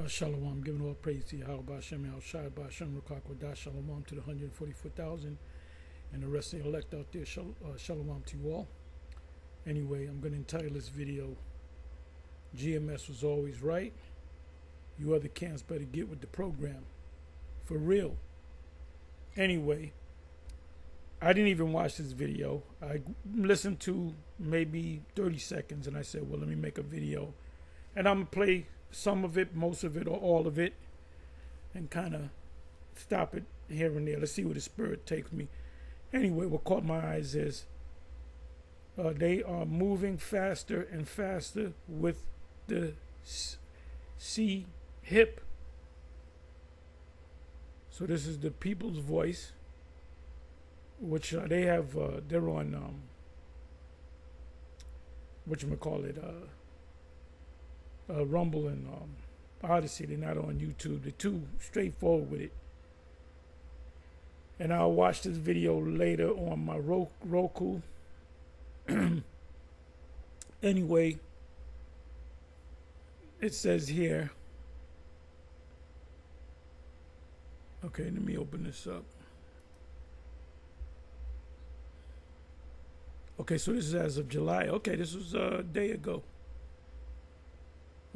Shalom, giving all praise to Yahweh Bashem, Al Shai Bashem, Rukakwadash, Shalom to the 144,000 and the rest of the elect out there. Shalom to you all. Anyway, I'm going to entitle this video, GMS was always right. You other cans better get with the program. For real. Anyway, I didn't even watch this video. I listened to maybe 30 seconds and I said, well, let me make a video. And I'm going to play some of it, most of it, or all of it, and kind of stop it here and there. Let's see where the spirit takes me. Anyway, what caught my eyes is they are moving faster and faster with the C-Hip. So this is the people's voice, which they have, they're on, whatchamacallit, Rumble and Odyssey. They're not on YouTube. They're too straightforward with it. And I'll watch this video later on my Roku. Anyway, it says here, okay, let me open this up. Okay, so this is as of July. Okay, this was a day ago.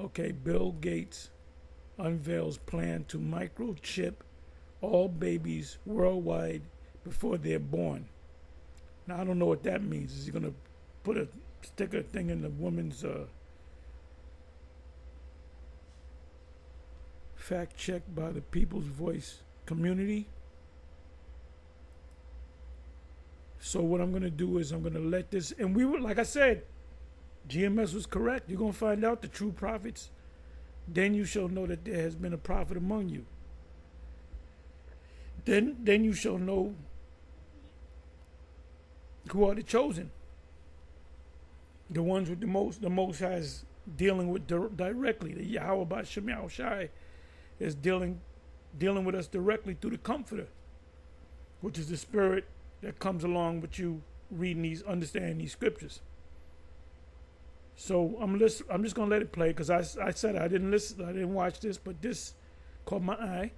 Okay, Bill Gates unveils plan to microchip all babies worldwide before they're born. Now, I don't know what that means. Is he going to put a sticker thing in the woman's fact check by the People's Voice community? So what I'm going to do is I'm going to let this, and we were, like I said, GMS was correct. You're going to find out the true prophets. Then you shall know that there has been a prophet among you. Then you shall know who are the chosen. The ones with the most High's dealing with directly. The Yahweh Bashem Al Shai is dealing with us directly through the Comforter, which is the spirit that comes along with you reading these, understanding these scriptures. So I'm just gonna let it play because I said I didn't listen, I didn't watch this, but this caught my eye.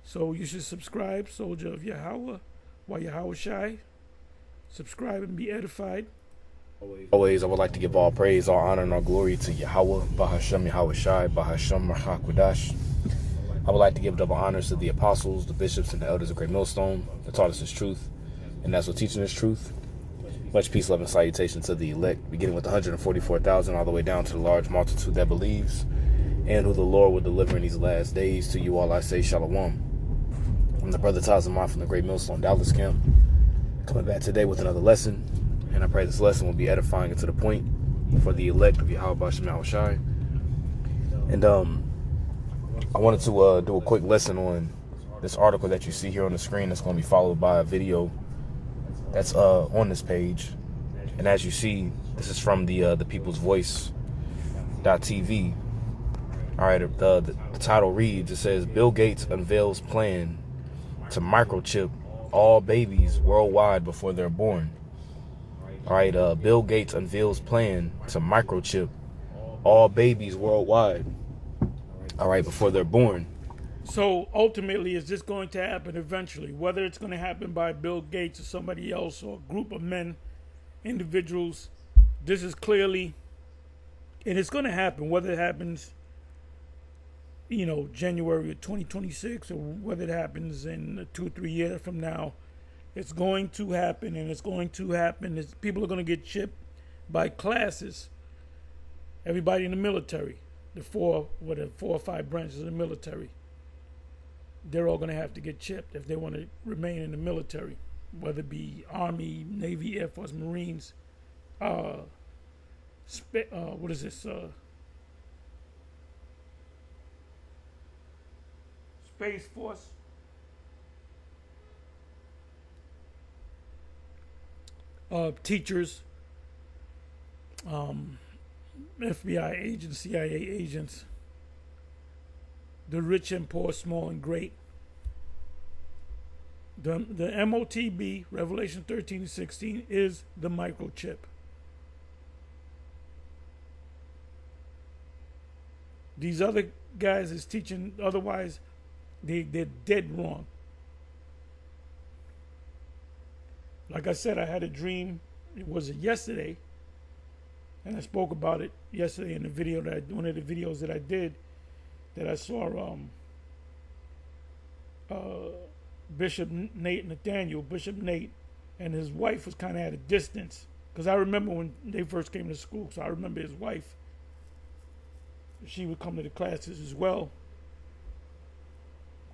So you should subscribe, soldier of Yahweh, while Yahweh Shai. Subscribe and be edified. Always, I would like to give all praise, all honor, and all glory to Yahweh, Bahashem Yahweh Shai, Bahashem Rahakwadash. I would like to give double honors to the apostles, the bishops, and the elders of Great Millstone that taught us this truth, and that's what teaching this truth. Much peace, love, and salutation to the elect, beginning with 144,000 all the way down to the large multitude that believes, and who the Lord will deliver in these last days. To you all I say shalom. I'm the brother Tazamah from the Great Millstone Dallas camp, coming back today with another lesson, and I pray this lesson will be edifying and to the point for the elect of Yahweh Bashem Yahweh Shai. And I wanted to do a quick lesson on this article that you see here on the screen. That's going to be followed by a video that's on this page. And as you see, this is from the People's Voice.tv. All right, the title reads, it says, Bill Gates unveils plan to microchip all babies worldwide before they're born. All right, Bill Gates unveils plan to microchip all babies worldwide. All right, before they're born. So ultimately, is this going to happen eventually? Whether it's going to happen by Bill Gates or somebody else or a group of men, individuals, this is clearly, and it's going to happen. Whether it happens, January of 2026, or whether it happens in 2 or 3 years from now, it's going to happen, and it's going to happen. People are going to get chipped by classes. Everybody in the military, the four or five branches of the military, they're all going to have to get chipped if they want to remain in the military, whether it be Army, Navy, Air Force, Marines, what is this? Space Force. Teachers, FBI agents, CIA agents, the rich and poor, small and great. The MOTB, Revelation 13-16, is the microchip. These other guys is teaching otherwise. They're dead wrong. Like I said, I had a dream. It was yesterday, and I spoke about it yesterday in the video one of the videos that I did, that I saw Bishop Nate, and his wife was kind of at a distance, because I remember when they first came to school. So I remember his wife. She would come to the classes as well,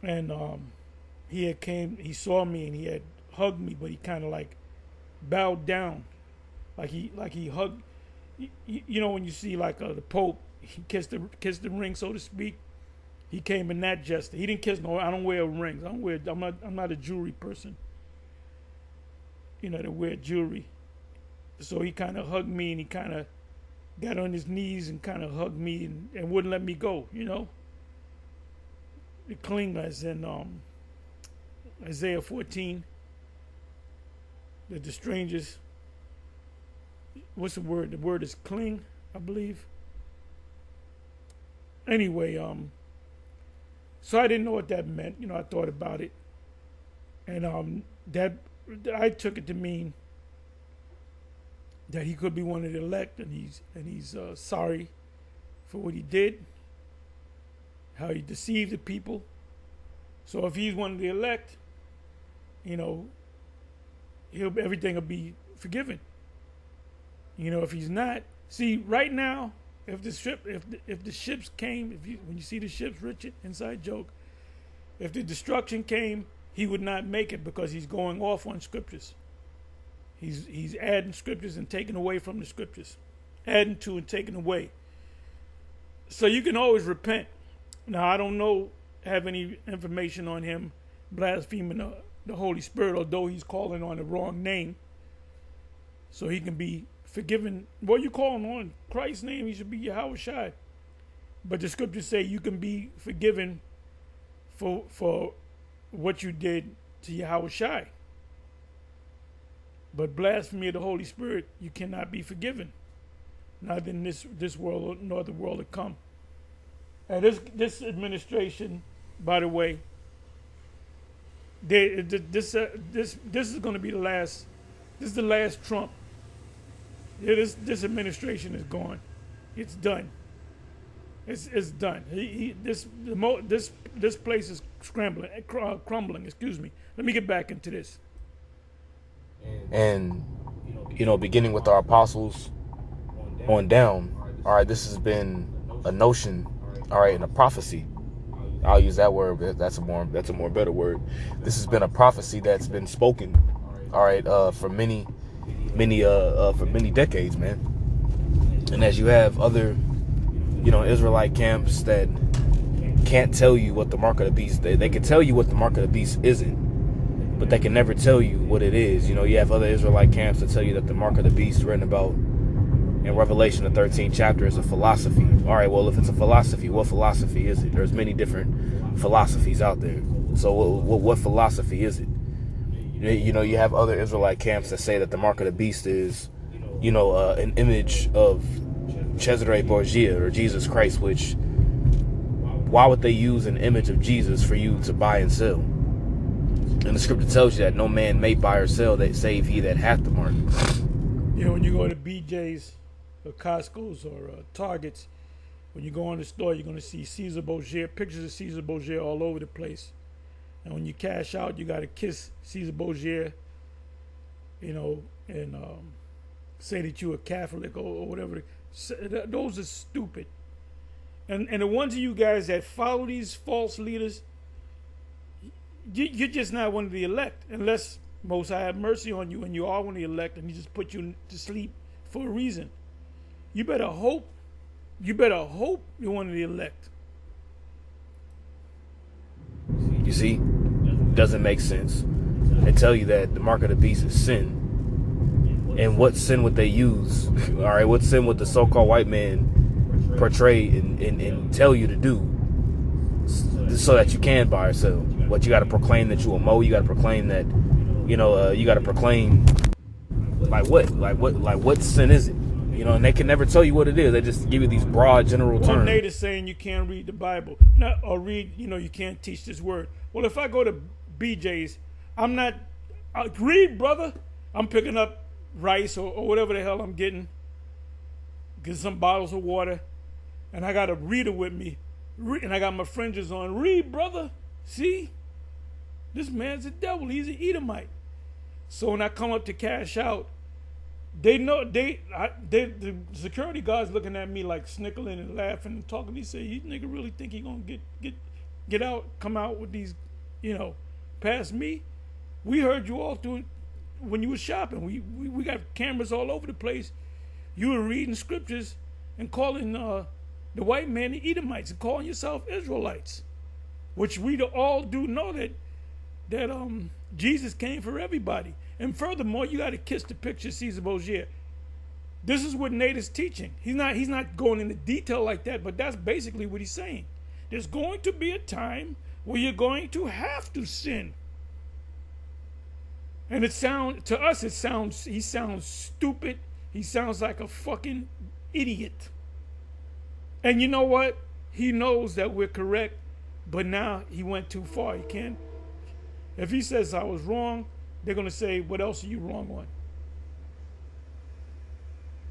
and he saw me and he had hugged me, but he kind of like bowed down, like he hugged. You know when you see like the Pope, he kissed the ring, so to speak. He came in that gesture. He didn't kiss no. I don't wear rings. I'm not a jewelry person. You know, to wear jewelry. So he kind of hugged me, and he kind of got on his knees and kind of hugged me and wouldn't let me go. You know. The cling, as in Isaiah 14. That the strangers. What's the word? The word is cling, I believe. Anyway, so I didn't know what that meant. You know, I thought about it, and that I took it to mean that he could be one of the elect, and he's sorry for what he did, how he deceived the people. So if he's one of the elect, you know, everything will be forgiven. You know, if he's not, see right now, if the ships came, when you see the ships, Richard, inside joke, if the destruction came, he would not make it, because he's going off on scriptures. He's adding scriptures and taking away from the scriptures, adding to and taking away. So you can always repent. Now I don't have any information on him blaspheming the Holy Spirit, although he's calling on the wrong name, so he can be forgiven. What you calling on Christ's name, he should be Yahweh Shai. But the scriptures say you can be forgiven for what you did to Yahweh Shai. But blasphemy of the Holy Spirit, you cannot be forgiven. Neither in this world nor the world to come. And this administration, by the way, this is going to be the last. This is the last Trump. Yeah, this administration is gone. It's done. It's done. This place is crumbling. Excuse me. Let me get back into this. And you know, beginning with our apostles on down. All right, this has been a notion. All right, and a prophecy. I'll use that word. That's a more better word. This has been a prophecy that's been spoken. All right, for many decades, man. And as you have other, you know, Israelite camps that can't tell you what the mark of the beast, they can tell you what the mark of the beast isn't, but they can never tell you what it is. You know, you have other Israelite camps that tell you that the mark of the beast written about in Revelation, the 13th chapter, is a philosophy. All right, well, if it's a philosophy, what philosophy is it? There's many different philosophies out there. So what philosophy is it? You know, you have other Israelite camps that say that the mark of the beast is, you know, an image of Cesare Borgia or Jesus Christ, which, why would they use an image of Jesus for you to buy and sell? And the scripture tells you that no man may buy or sell that save he that hath the mark. You know, when you go to BJ's or Costco's or Target's, when you go in the store, you're going to see Caesar Borgia, pictures of Caesar Borgia all over the place. And when you cash out, you got to kiss Caesar Borgia, you know, and say that you're a Catholic or whatever. Those are stupid. And the ones of you guys that follow these false leaders, you're just not one of the elect, unless Most High have mercy on you and you are one of the elect, and he just put you to sleep for a reason. You better hope you're one of the elect. You see, doesn't make sense. They tell you that the mark of the beast is sin. And what sin would they use? All right, what sin would the so-called white man portray and tell you to do so that you can buy or sell? What, you got to proclaim that you a Mo? You got to proclaim that, you know, you got to proclaim like what sin is it? You know, and they can never tell you what it is. They just give you these broad general Well, terms. Nate is saying you can't read the Bible, or read. You can't teach this word. Well, if I go to BJ's, I'm not. Read, brother. I'm picking up rice or whatever the hell I'm getting. Get some bottles of water, and I got a reader with me, and I got my fringes on. Read, brother. See, this man's a devil. He's an Edomite. So when I come up to cash out, they know the security guards looking at me like snickling and laughing and talking. He said, "You nigga really think he gonna get out, come out with these, past me? We heard you all through when you were shopping. We got cameras all over the place. You were reading scriptures and calling the white man the Edomites and calling yourself Israelites, which we all do know that Jesus came for everybody. And furthermore, you got to kiss the picture, Caesar Borgia. This is what Nate is teaching. He's not going into detail like that, but that's basically what he's saying. There's going to be a time where you're going to have to sin. And he sounds stupid. He sounds like a fucking idiot. And you know what? He knows that we're correct, but now he went too far. He can't. If he says I was wrong, they're going to say, what else are you wrong on?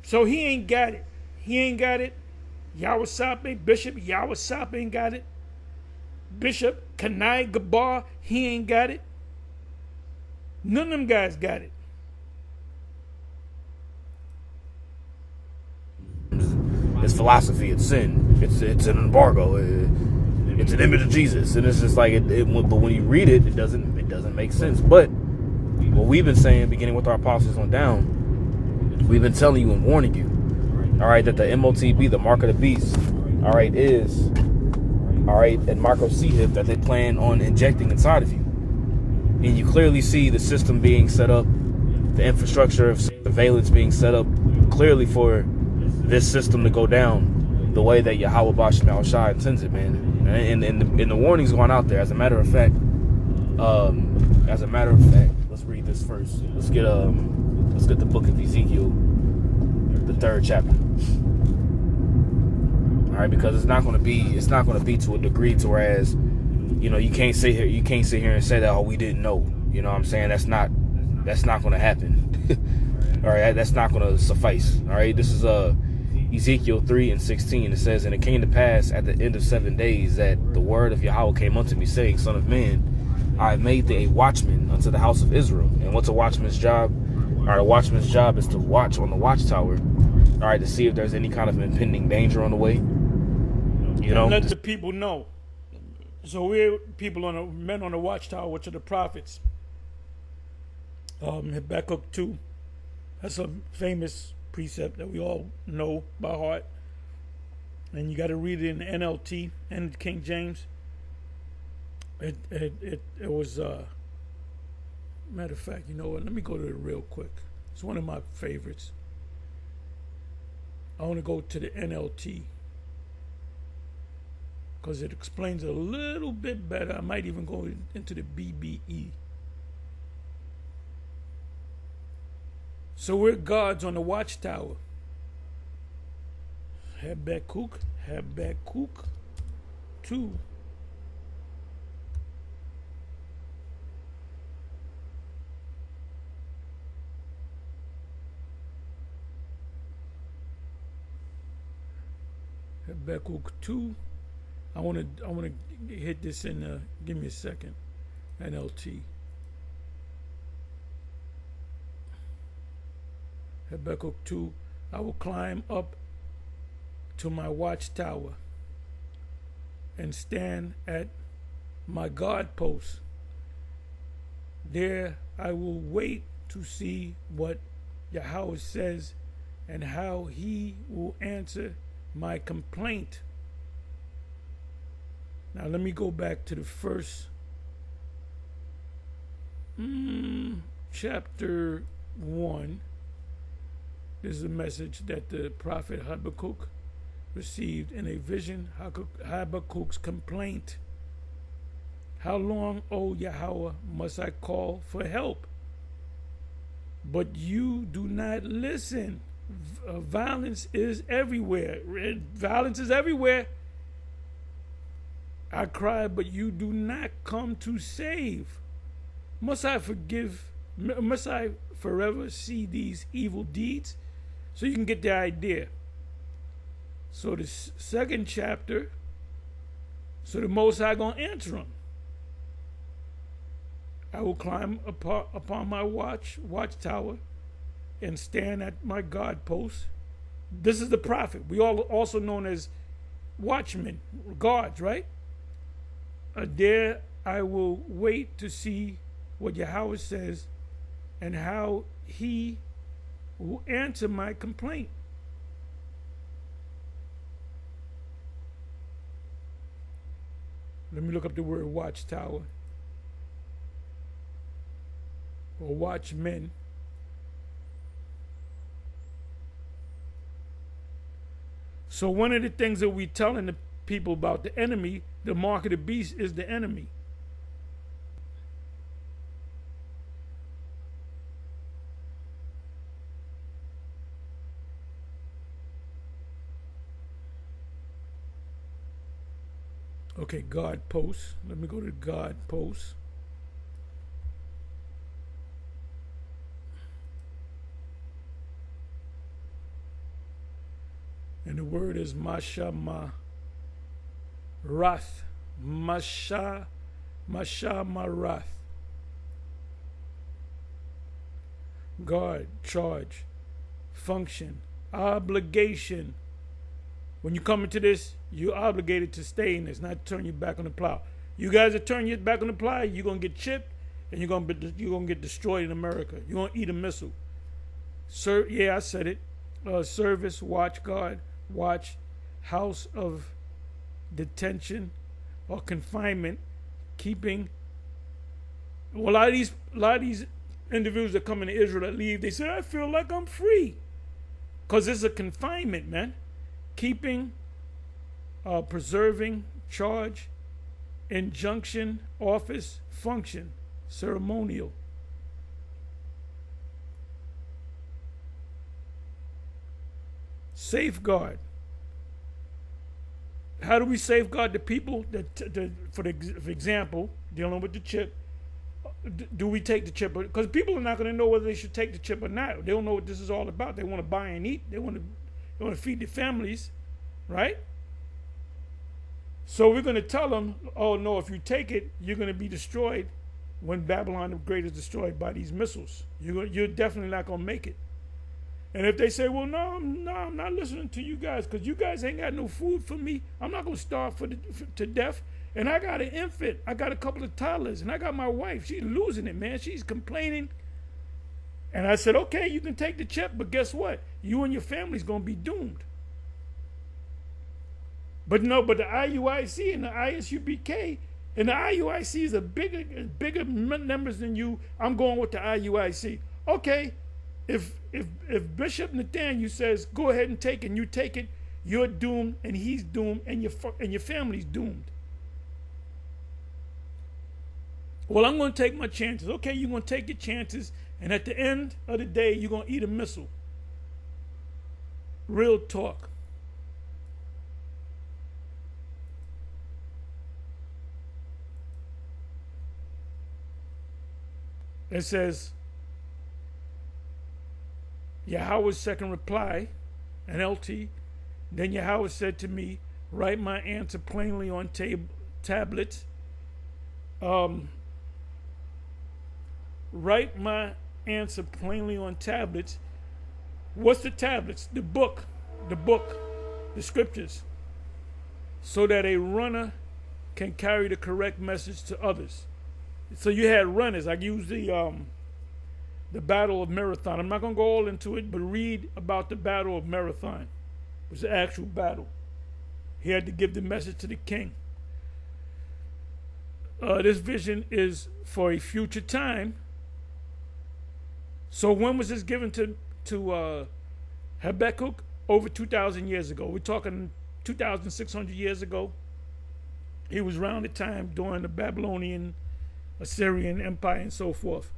So he ain't got it. He ain't got it. Bishop Yawasap ain't got it. Bishop Kanai Gabar, he ain't got it. None of them guys got it. It's philosophy. It's sin. It's an embargo. It's an image of Jesus, and it's just like but when you read it, it doesn't make sense. But what we've been saying, beginning with our apostles on down, we've been telling you and warning you, all right, that the MOTB, the mark of the beast, all right, is all right, and MicroC-Hip that they plan on injecting inside of you, and you clearly see the system being set up, the infrastructure of surveillance being set up clearly for this system to go down the way that Yahweh Bashem Al Shai intends it, man. And the warning's going out there. As a matter of fact, let's read this first. Let's get the book of Ezekiel, the 3rd chapter. All right, because it's not going to be to a degree to whereas, you can't sit here and say that, oh, we didn't know. You know what I'm saying? That's not going to happen. All right, that's not going to suffice. All right, this is Ezekiel 3:16. It says, and it came to pass at the end of 7 days that the word of Yahweh came unto me, saying, Son of man, I have made thee a watchman unto the house of Israel. And what's a watchman's job? All right, a watchman's job is to watch on the watchtower, all right, to see if there's any kind of impending danger on the way. Let the people know. So we're men on the watchtower, which are the prophets. Habakkuk 2. That's a famous precept that we all know by heart, and you got to read it in the NLT and King James. It was matter of fact, you know what? Let me go to it real quick. It's one of my favorites. I want to go to the NLT because it explains a little bit better. I might even go into the BBE. So we're guards on the watchtower. Habakkuk 2. Habakkuk 2. I want to hit this in. Give me a second. NLT. Habakkuk 2, I will climb up to my watchtower and stand at my guard post. There I will wait to see what Yahweh says and how he will answer my complaint. Now let me go back to the first chapter 1. This is a message that the prophet Habakkuk received in a vision. Habakkuk's complaint. How long, O Yahweh, must I call for help? But you do not listen. Violence is everywhere. Violence is everywhere. I cry, but you do not come to save. Must I forgive? Must I forever see these evil deeds? So you can get the idea. So the second chapter, so the Most High gonna answer him. I will climb upon my watchtower and stand at my guard post. This is the prophet. We all also known as watchmen, guards, right? There I will wait to see what Yahweh says and how he will answer my complaint. Let me look up the word watchtower or watchmen. So one of the things that we telling the people about the enemy, the mark of the beast is the enemy. Okay, guard post. Let me go to guard post. And the word is Mashama Rath. Mashama Rath. Guard, charge, function, obligation. When you come into this, you're obligated to stay in this, not turn your back on the plow. You guys that turn your back on the plow, you're gonna get chipped, and you're gonna get destroyed in America. You're gonna eat a missile. Yeah, I said it. Service, watch, guard, watch, house of detention or confinement, keeping. Well, a lot of these individuals that come into Israel that leave, they say, I feel like I'm free, because it's a confinement, man. Keeping, preserving, charge, injunction, office, function, ceremonial. Safeguard. How do we safeguard the people? For example, dealing with the chip, do we take the chip? Because people are not going to know whether they should take the chip or not. They don't know what this is all about. They want to buy and eat. They want to feed their families, right? So we're going to tell them, oh no, if you take it, you're going to be destroyed when Babylon the Great is destroyed by these missiles. You're definitely not going to make it. And if they say, well, no, I'm not listening to you guys because you guys ain't got no food for me. I'm not going to starve to death. And I got an infant. I got a couple of toddlers. And I got my wife. She's losing it, man. She's complaining. And I said, okay, you can take the chip, but guess what? You and your family's going to be doomed. But no, but the IUIC and the ISUBK, and the IUIC is bigger numbers than you. I'm going with the IUIC. Okay, if Bishop Nathaniel says go ahead and take it, and you take it, you're doomed, and he's doomed, and your family's doomed. Well, I'm going to take my chances. Okay, you're going to take your chances, and at the end of the day, you're going to eat a missile. Real talk. It says, Yahweh's second reply, NLT, then Yahweh said to me, write my answer plainly on tablets. Write my answer plainly on tablets. What's the tablets? The book, the scriptures, so that a runner can carry the correct message to others. So you had runners. I used the Battle of Marathon. I'm not going to go all into it, but read about the Battle of Marathon. It was the actual battle. He had to give the message to the king. This vision is for a future time. So when was this given to Habakkuk? Over 2,000 years ago. We're talking 2,600 years ago. He was around the time during the Babylonian, Assyrian Empire and so forth.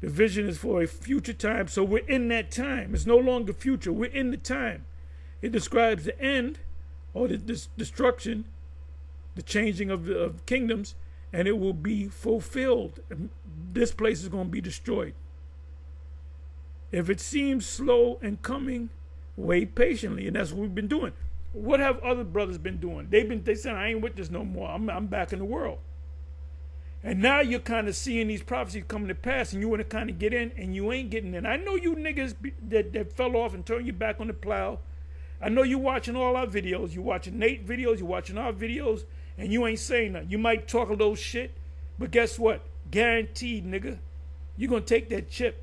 The vision is for a future time, so we're in that time. It's no longer future. We're in the time. It describes the end or the destruction, the changing of kingdoms, and it will be fulfilled. This place is going to be destroyed. If it seems slow in coming, wait patiently, and that's what we've been doing. What have other brothers been doing? They said, I ain't with this no more. I'm back in the world. And now you're kind of seeing these prophecies coming to pass, and you want to kind of get in, and you ain't getting in. I know you niggas that fell off and turned you back on the plow. I know you watching all our videos. You watching Nate videos. You watching our videos, and you ain't saying nothing. You might talk a little shit, but guess what? Guaranteed, nigga, you're going to take that chip,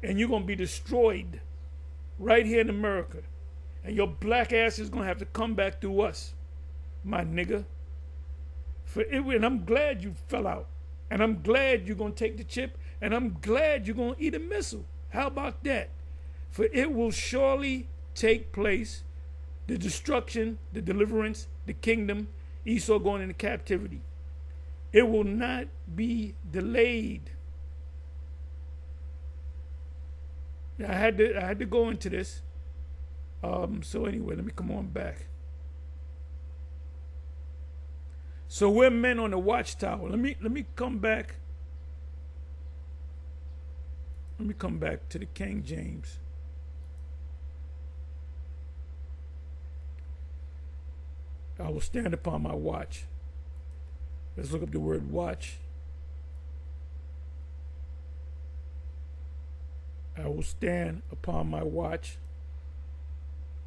and you're going to be destroyed right here in America. And your black ass is going to have to come back through us, my nigga. And I'm glad you fell out. And I'm glad you're going to take the chip. And I'm glad you're going to eat a missile. How about that? For it will surely take place. The destruction, the deliverance, the kingdom, Esau going into captivity. It will not be delayed. I had to go into this. So anyway, let me come on back. So we're men on the watchtower. Let me come back. Let me come back to the King James. I will stand upon my watch. Let's look up the word watch. I will stand upon my watch.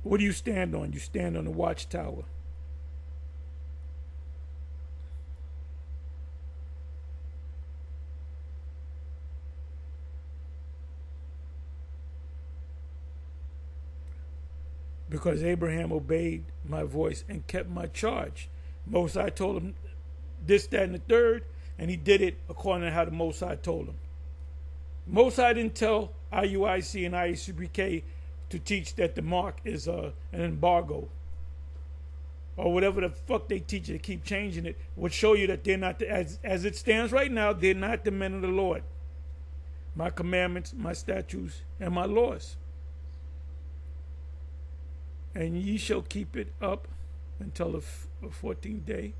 What do you stand on? You stand on the watchtower. Because Abraham obeyed my voice and kept my charge. Most High told him this, that, and the third, and he did it according to how the Most High told him. Most High didn't tell IUIC and IUCBK to teach that the mark is an embargo. Or whatever the fuck they teach, they keep changing it, would show you that they're not, as it stands right now, they're not the men of the Lord. My commandments, my statutes, and my laws. And ye shall keep it up until the 14th day.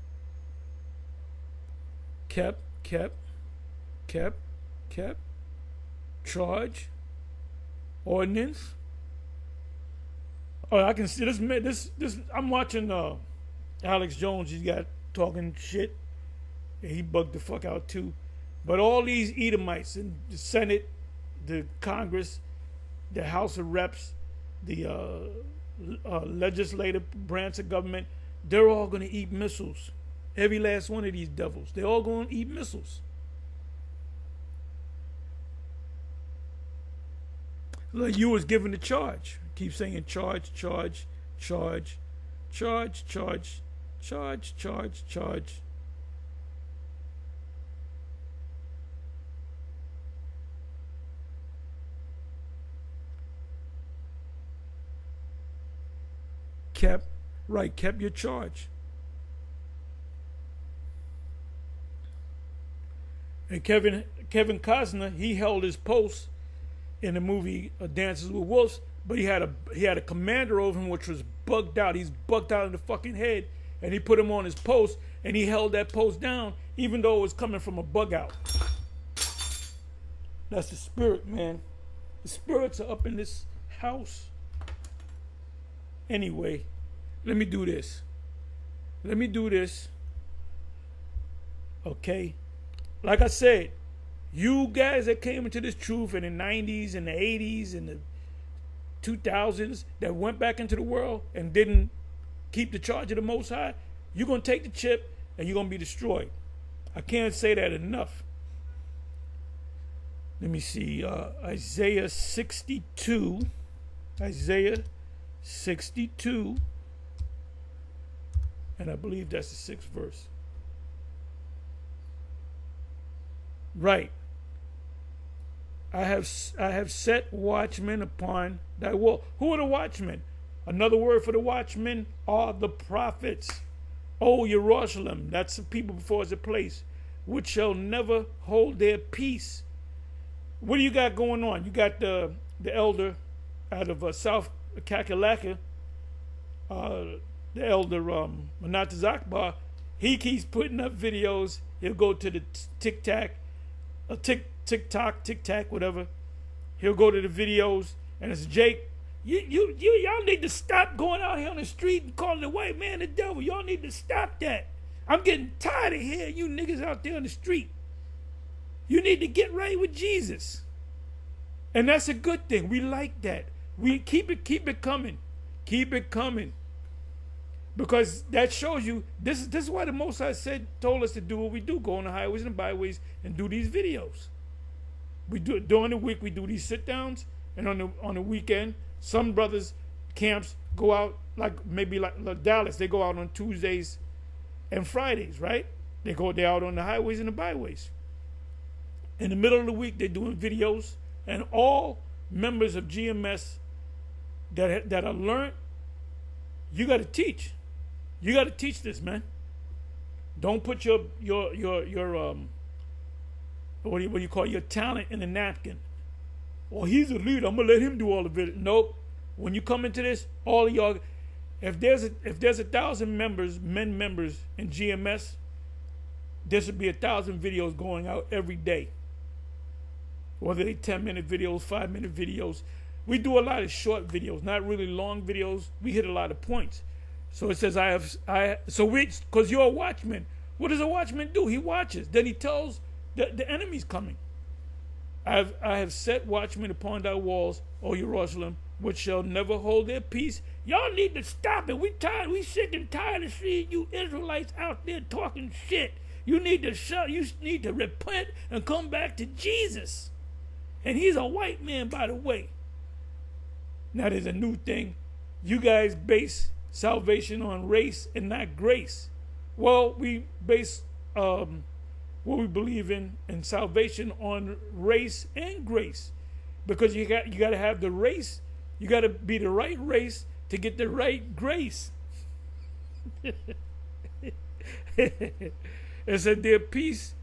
Kept. Charge. Ordinance. Oh, I can see this. I'm watching Alex Jones. He's got talking shit. And he bugged the fuck out too. But all these Edomites in the Senate, the Congress, the House of Reps, the legislative branch of government, they're all going to eat missiles. Every last one of these devils. They're all going to eat missiles. Like you was given the charge. Keep saying charge. Kept your charge. And Kevin Costner, he held his post in the movie Dances with Wolves, but he had a commander over him which was bugged out. He's bugged out in the fucking head, and he put him on his post, and he held that post down even though it was coming from a bug out. That's the spirit, man. The spirits are up in this house. Anyway, let me do this. Okay? Like I said, you guys that came into this truth in the 90s and the 80s and the 2000s that went back into the world and didn't keep the charge of the Most High, you're going to take the chip and you're going to be destroyed. I can't say that enough. Let me see. Isaiah 62. And I believe that's the 6th verse. Right. I have set watchmen upon thy wall. Who are the watchmen? Another word for the watchmen are the prophets. O Jerusalem, that's the people before us a place, which shall never hold their peace. What do you got going on? You got the elder out of South Kakalaka, the elder Manataz Akbar. He keeps putting up videos. He'll go to the TikTok, whatever. He'll go to the videos, and it's Jake. Y'all need to stop going out here on the street and calling the white man the devil. Y'all need to stop that. I'm getting tired of hearing you niggas out there on the street. You need to get right with Jesus. And that's a good thing. We like that. We keep it coming. Keep it coming. Because that shows you, this is why the Most High told us to do what we do. Go on the highways and byways and do these videos. We do it during the week. We do these sit downs, and on the weekend, some brothers camps go out like Dallas. They go out on Tuesdays and Fridays, right? They're out on the highways and the byways. In the middle of the week, they're doing videos, and all members of GMS that are learned, you got to teach. You got to teach this, man. Don't put your what do you call your talent in a napkin. Well, he's a leader. I'm gonna let him do all of it. Nope. When you come into this, all of y'all, if there's 1,000 men members in GMS, there should be 1,000 videos going out every day. Whether they 10-minute videos, 5-minute videos. We do a lot of short videos, not really long videos. We hit a lot of points. So it says because you're a watchman. What does a watchman do? He watches. Then he tells the enemy's coming. I have set watchmen upon thy walls, O Jerusalem, which shall never hold their peace. Y'all need to stop it. We sick and tired of seeing you Israelites out there talking shit. You need to repent and come back to Jesus. And he's a white man, by the way. Now there's a new thing. You guys base salvation on race and not grace. Well, we base what we believe in salvation on race and grace, because you got to have the race. You got to be the right race to get the right grace. It said their peace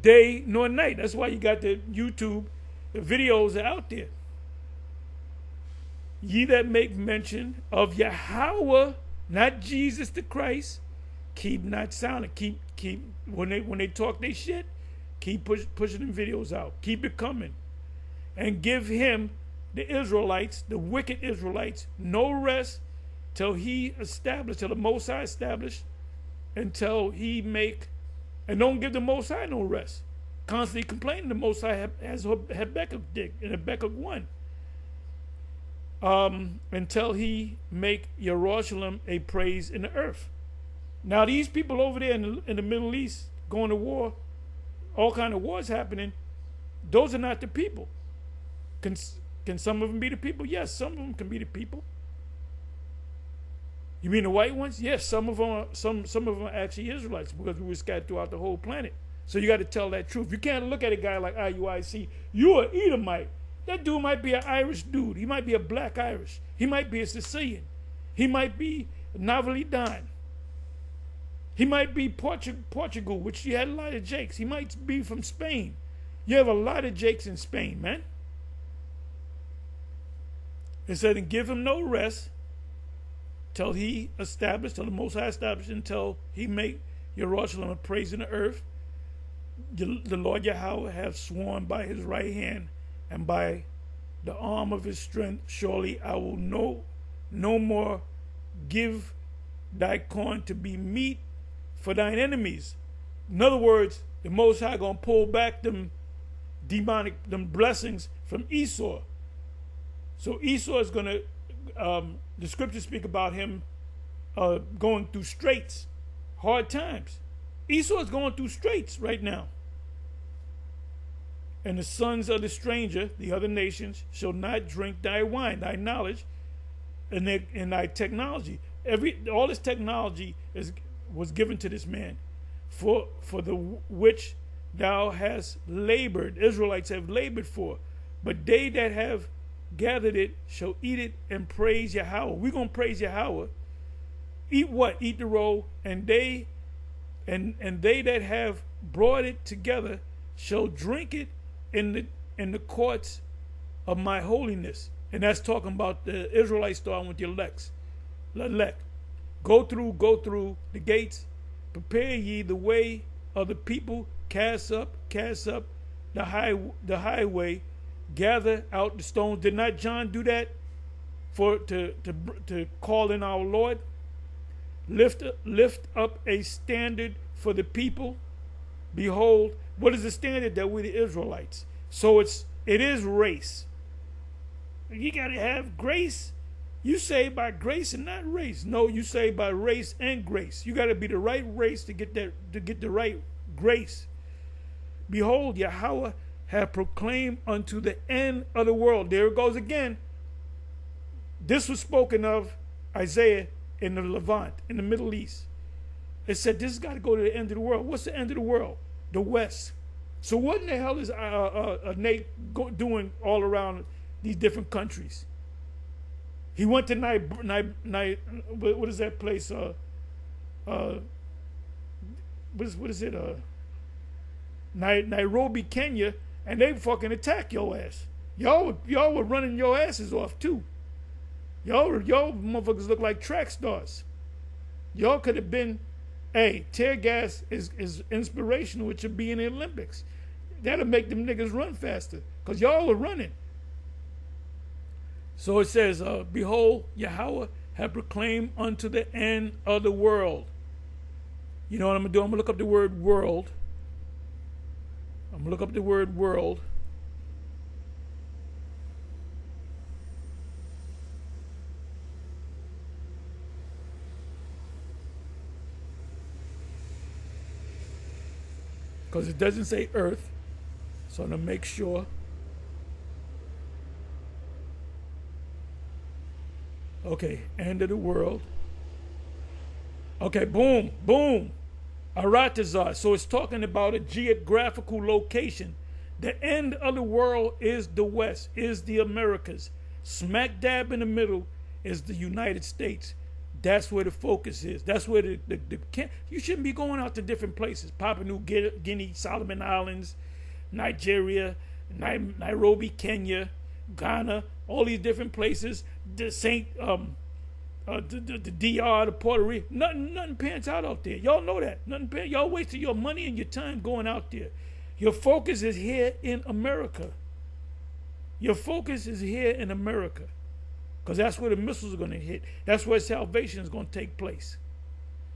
day nor night. That's why you got the YouTube. The videos are out there. Ye that make mention of Yahweh, not Jesus the Christ, keep not silent. Keep when they talk their shit, keep pushing them videos out. Keep it coming. And give him, the Israelites, the wicked Israelites, no rest till the Most High establish, until he make, and don't give the Most High no rest. Constantly complaining the Most High, as Habakkuk did in Habakkuk 1. Until he make Jerusalem a praise in the earth. Now these people over there in the Middle East going to war, all kind of wars happening, those are not the people. Can some of them be the people? Yes, some of them can be the people. You mean the white ones? Yes, some of them are actually Israelites, because we were scattered throughout the whole planet. So you got to tell that truth. You can't look at a guy like IUIC. You're an Edomite. That dude might be an Irish dude. He might be a black Irish. He might be a Sicilian. He might be Navalidan. He might be Portugal, which you had a lot of Jakes. He might be from Spain. You have a lot of Jakes in Spain, man. It said, and give him no rest till the Most High establish, until he make Jerusalem a praise in the earth. The Lord Yahweh hath sworn by his right hand and by the arm of his strength, surely I will no more give thy corn to be meat for thine enemies. In other words, the Most High gonna pull back them blessings from Esau. So Esau is gonna, the scriptures speak about him going through straits, hard times. Esau is going through straits right now. And the sons of the stranger, the other nations, shall not drink thy wine, thy knowledge, and thy technology. All this technology was given to this man, for the which thou hast labored. Israelites have labored for, but they that have gathered it shall eat it and praise Yahweh. We're gonna praise Yahweh. Eat what? Eat the roll, and they that have brought it together shall drink it in in the courts of my holiness. And that's talking about the Israelites starting with the elect. Go through the gates. Prepare ye the way of the people. Cast up the highway. Gather out the stones. Did not John do that to call in our Lord? Lift up a standard for the people. Behold, what is the standard? That we're the Israelites. So it is race. You gotta have grace. You say by grace and not race. No, you say by race and grace. You gotta be the right race to get the right grace. Behold, Yahweh have proclaimed unto the end of the world. There it goes again. This was spoken of Isaiah in the Levant, in the Middle East. It said this has got to go to the end of the world. What's the end of the world? The West. So what in the hell is Nate doing all around these different countries? He went to what is that place? What is it? Nairobi, Kenya, and they fucking attack your ass. Y'all were running your asses off too. Y'all motherfuckers look like track stars. Y'all could have been, hey, tear gas is inspirational. It should be in the Olympics. That'll make them niggas run faster, because y'all are running. So it says, behold, Yahweh have proclaimed unto the end of the world. You know what I'm going to do? I'm going to look up the word world. Because it doesn't say earth. So I'm going to make sure. Okay, end of the world. Okay, boom. Aratazar. So it's talking about a geographical location. The end of the world is the West, is the Americas. Smack dab in the middle is the United States. That's where the focus is. That's where you shouldn't be going out to different places. Papua New Guinea, Solomon Islands, Nigeria, Nairobi, Kenya, Ghana, all these different places. The DR, the Puerto Rico. Nothing pans out there. Y'all know that. Y'all wasting your money and your time going out there. Your focus is here in America. Because that's where the missiles are going to hit. That's where salvation is going to take place.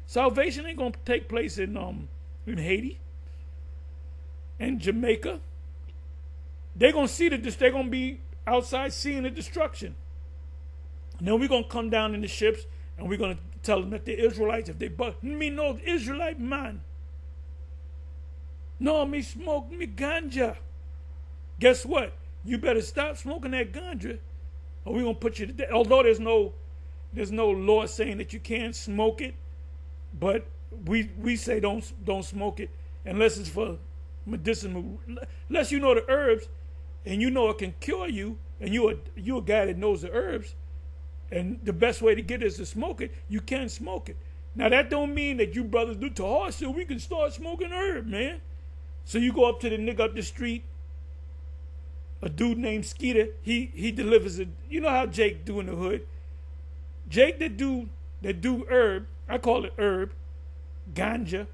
Salvation ain't going to take place in Haiti and Jamaica. They're going to see they're going to be outside seeing the destruction. And then we're going to come down in the ships and we're going to tell them that the Israelites, if they no Israelite man. No, me smoke me ganja. Guess what? You better stop smoking that ganja, or we're gonna put you to death. Although there's no law saying that you can't smoke it, but we say don't smoke it unless it's for medicinal. Unless you know the herbs, and you know it can cure you, and you a guy that knows the herbs, and the best way to get it is to smoke it. You can smoke it. Now that don't mean that you brothers do to horse so we can start smoking herb, man. So you go up to the nigga up the street, a dude named Skeeter, he delivers it. You know how Jake do in the hood. Jake that do herb, I call it herb, ganja.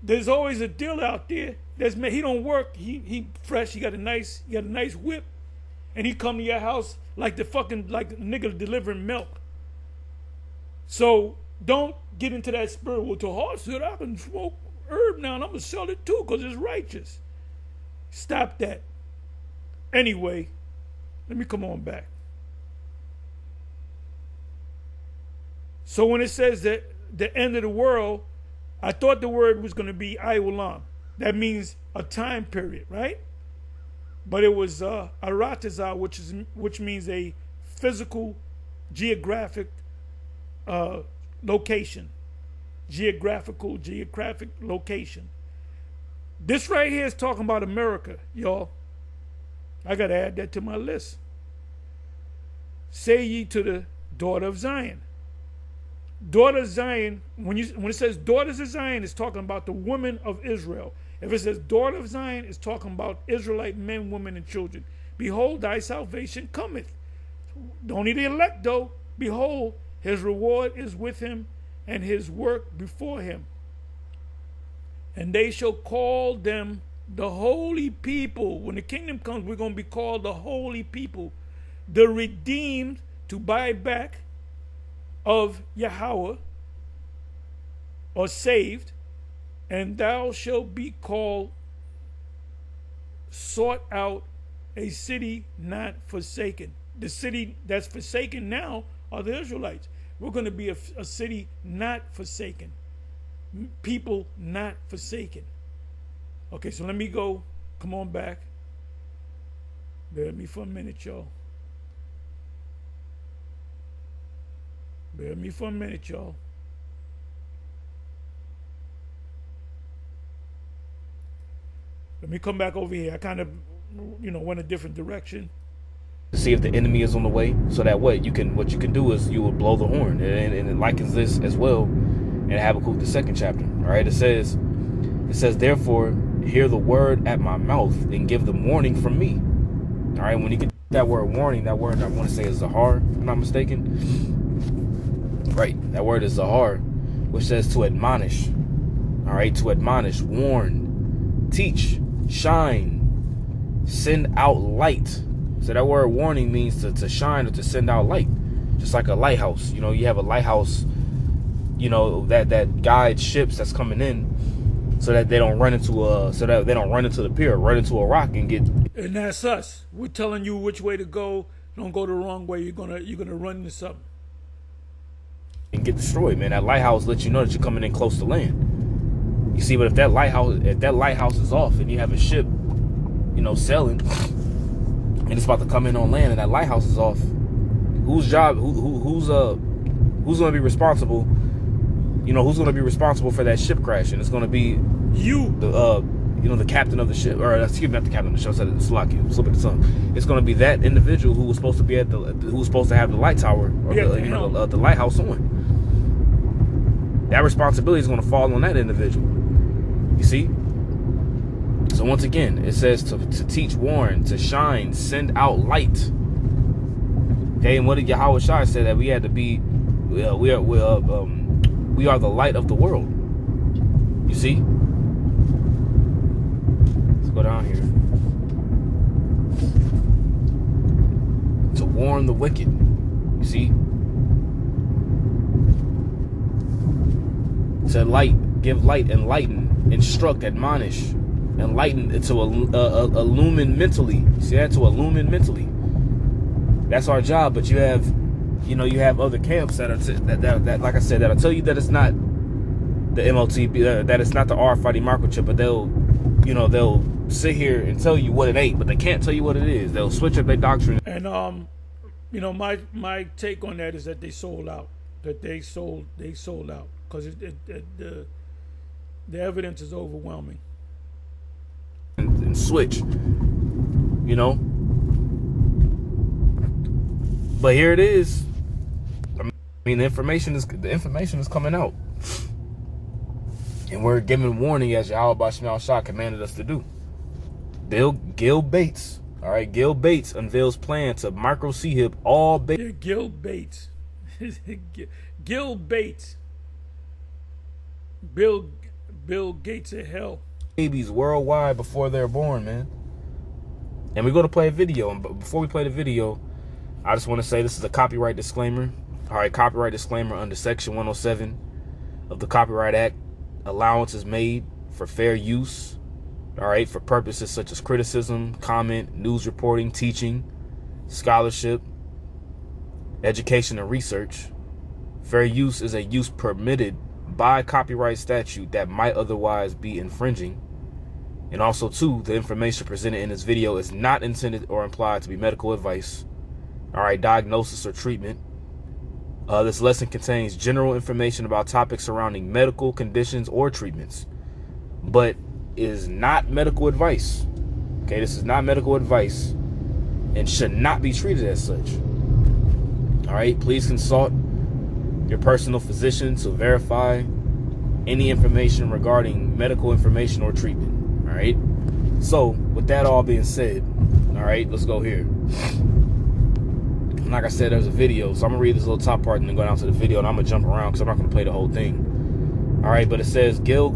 There's always a deal out there. He don't work. He fresh. He got a nice whip, and he come to your house like the nigga delivering milk. So don't get into that spirit. Well, to horse it, I can smoke herb now, and I'm gonna sell it too because it's righteous. Stop that. Anyway, let me come on back. So when it says that the end of the world, I thought the word was going to be Ayulam. That means a time period, right? But it was Aratazah, which means a physical, geographic location. Geographic location. This right here is talking about America, y'all. I got to add that to my list. Say ye to the daughter of Zion. Daughter of Zion, when it says daughters of Zion, it's talking about the women of Israel. If it says daughter of Zion, it's talking about Israelite men, women, and children. Behold, thy salvation cometh. Only the elect, though. Behold, his reward is with him, and his work before him. And they shall call them the holy people. When the kingdom comes, we're going to be called the holy people, the redeemed, to buy back of Yahweh, or saved. And thou shalt be called, sought out, a city not forsaken. The city that's forsaken now are the Israelites. We're going to be a city not forsaken. People not forsaken. Okay, so let me go. Come on back. Bear with me for a minute, y'all. Bear with me for a minute, y'all. Let me come back over here. I kind of, went a different direction. See if the enemy is on the way, so that what you can do is you will blow the horn, and it likens this as well in Habakkuk the 2nd chapter. All right, it says therefore hear the word at my mouth and give them warning from me. All right, when you get that word warning, that word I want to say is Zahar, if I'm not mistaken. Right, that word is Zahar, which says to admonish. All right, to admonish, warn, teach, shine, send out light. So that word warning means to shine or to send out light, just like a lighthouse. You have a lighthouse, that guides ships that's coming in, so that they don't run into the pier, run into a rock and get. And that's us. We're telling you which way to go. Don't go the wrong way. You're gonna run into something and get destroyed, man. That lighthouse lets you know that you're coming in close to land. You see, but if that lighthouse is off and you have a ship, sailing, and it's about to come in on land, and that lighthouse is off, who's gonna be responsible? Who's gonna be responsible for that ship crash? And it's gonna be you, the captain of the ship, or excuse me, not the captain of the ship. I said it's lucky, slipping the tongue. It's gonna be that individual who was supposed to be who was supposed to have the light tower or the lighthouse on. That responsibility is gonna fall on that individual. You see. So once again, it says to teach, warn, to shine, send out light. Okay, and what did Yahweh Shai say? That we had to be, we are the light of the world. You see? Let's go down here. To warn the wicked. You see? To light, give light, enlighten, instruct, admonish. Enlighten, to illumine mentally. See that? To illumine mentally. That's our job. But you have other camps that like I said, that'll tell you that it's not the MLTP, that it's not the RFID microchip, but they'll sit here and tell you what it ain't, but they can't tell you what it is. They'll switch up their doctrine. And my take on that is that they sold out. That they sold out because the evidence is overwhelming. And switch, but here it is. I mean, the information is coming out, and we're giving warning as Yahweh Basham Shah commanded us to do. Gil Bates, all right, Gil Bates unveils plan to MicroC-Hip all Bates. Yeah, Gil Bates, Gil Bates, Bill Gates of hell. Babies worldwide before they're born, man. And we're going to play a video. And before we play the video, I just want to say this is a copyright disclaimer. All right, copyright disclaimer under Section 107 of the Copyright Act. Allowance is made for fair use, all right, for purposes such as criticism, comment, news reporting, teaching, scholarship, education, and research. Fair use is a use permitted by copyright statute that might otherwise be infringing. And also, too, the information presented in this video is not intended or implied to be medical advice, all right, diagnosis or treatment. This lesson contains general information about topics surrounding medical conditions or treatments, but is not medical advice. Okay, this is not medical advice and should not be treated as such. All right, please consult your personal physician to verify any information regarding medical information or treatment. All right. So with that all being said, all right, let's go here. Like I said, there's a video, so I'm gonna read this little top part and then go down to the video, and I'm gonna jump around because I'm not gonna play the whole thing. All right, but it says Gil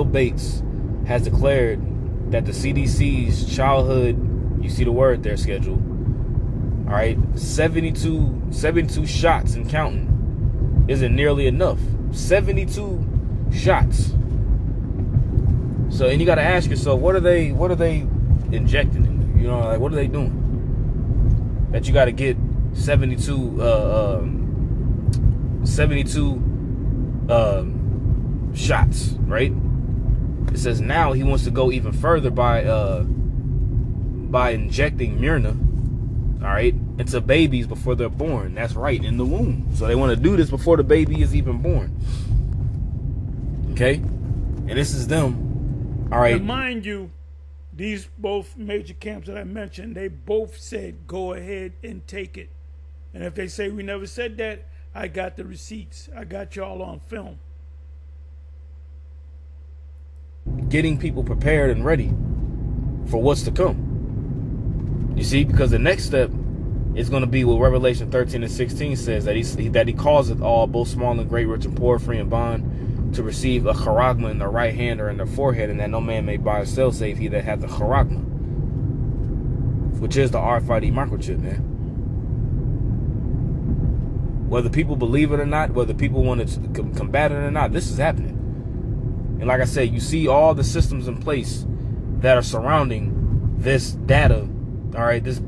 Bates has declared that the CDC's childhood, you see the word there, schedule. All right, 72 shots and counting isn't nearly enough. 72 shots. So, and you got to ask yourself, what are they injecting in you? You know, like, what are they doing? That you got to get 72 shots, right? It says now he wants to go even further by injecting Myrna, all right, into babies before they're born. That's right, in the womb. So they want to do this before the baby is even born. Okay? And this is them. All right. And mind you, these both major camps that I mentioned, they both said, go ahead and take it. And if they say we never said that, I got the receipts. I got y'all on film. Getting people prepared and ready for what's to come. You see, because the next step is going to be what Revelation 13 and 16 says, that he causeth all, both small and great, rich and poor, free and bond, to receive a charagma in their right hand or in their forehead, and that no man may buy or sell save he that hath the charagma, which is the RFID microchip, man. Whether people believe it or not, whether people want to combat it or not, this is happening. And like I said, you see all the systems in place that are surrounding this data. All right, this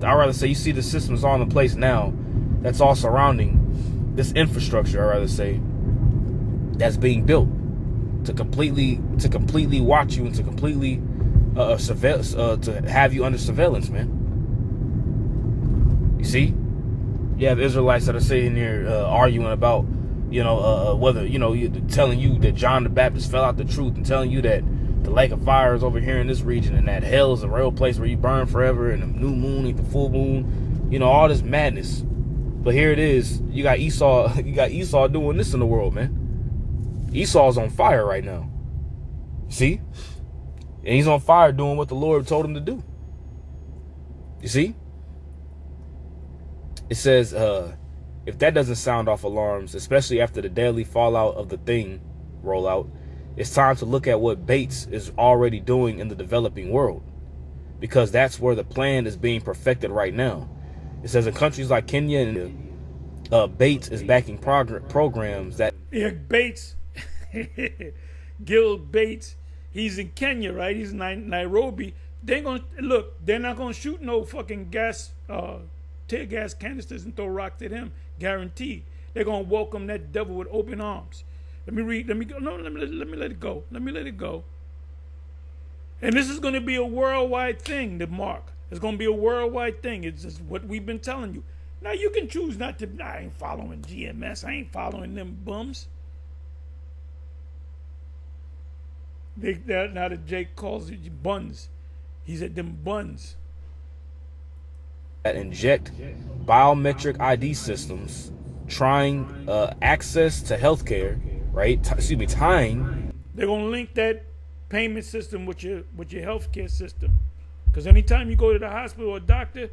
I'd rather say you see the systems all in place now that's all surrounding this infrastructure, I'd rather say, that's being built to completely watch you and to completely to have you under surveillance, man. You see, you have Israelites that are sitting here arguing about, whether, telling you that John the Baptist fell out the truth, and telling you that the lake of fire is over here in this region, and that hell is a real place where you burn forever, and the new moon ain't the full moon, all this madness. But here it is, you got Esau doing this in the world, man. Esau's on fire right now. See? And he's on fire doing what the Lord told him to do. You see? It says, if that doesn't sound off alarms, especially after the deadly fallout of the thing rollout, it's time to look at what Bates is already doing in the developing world, because that's where the plan is being perfected right now. It says in countries like Kenya, and Bates is backing programs that... Yeah, Bates, Gil Bates, he's in Kenya, right? He's in Nairobi. They're not gonna shoot no fucking tear gas canisters and throw rocks at him, guaranteed. They're gonna welcome that devil with open arms. Let me let it go. Let me let it go. And this is going to be a worldwide thing, the mark. It's going to be a worldwide thing. It's just what we've been telling you. Now, you can choose not to. I ain't following GMS. I ain't following them bums. Now that Jake calls it buns. He said them buns. That inject biometric ID systems, trying access to healthcare, right? Tying. They're gonna link that payment system with your healthcare system, because anytime you go to the hospital or doctor,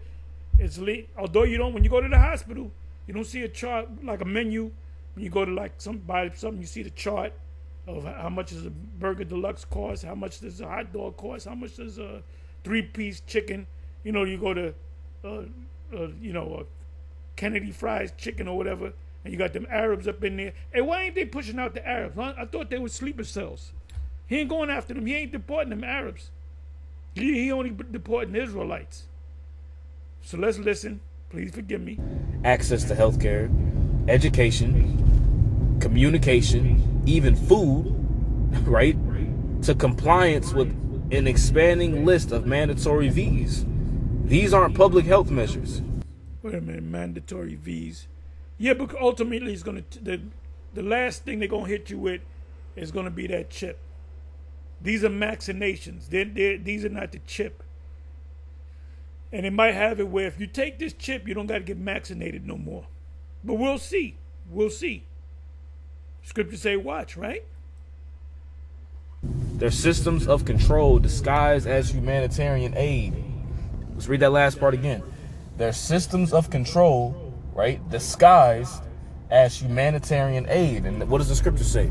it's linked. Although when you go to the hospital, you don't see a chart like a menu. When you go to buy something, you see the chart of how much does a burger deluxe cost, how much does a hot dog cost, how much does a 3-piece chicken. You go to Kennedy Fries Chicken or whatever, and you got them Arabs up in there. Hey, why ain't they pushing out the Arabs? I thought they were sleeper cells. He ain't going after them. He ain't deporting them Arabs. He only deporting Israelites. So let's listen. Please forgive me. Access to healthcare, education, communication, even food, right? To compliance with an expanding list of mandatory V's. These aren't public health measures. Wait a minute, mandatory V's. Yeah, but ultimately it's gonna the last thing they're gonna hit you with is gonna be that chip. These are vaccinations. These are not the chip. And it might have it where if you take this chip, you don't got to get vaccinated no more. But we'll see. We'll see. Scripture say watch, right? They're systems of control disguised as humanitarian aid. Let's read that last part again. They're systems of control, right, disguised as humanitarian aid. And what does the scripture say?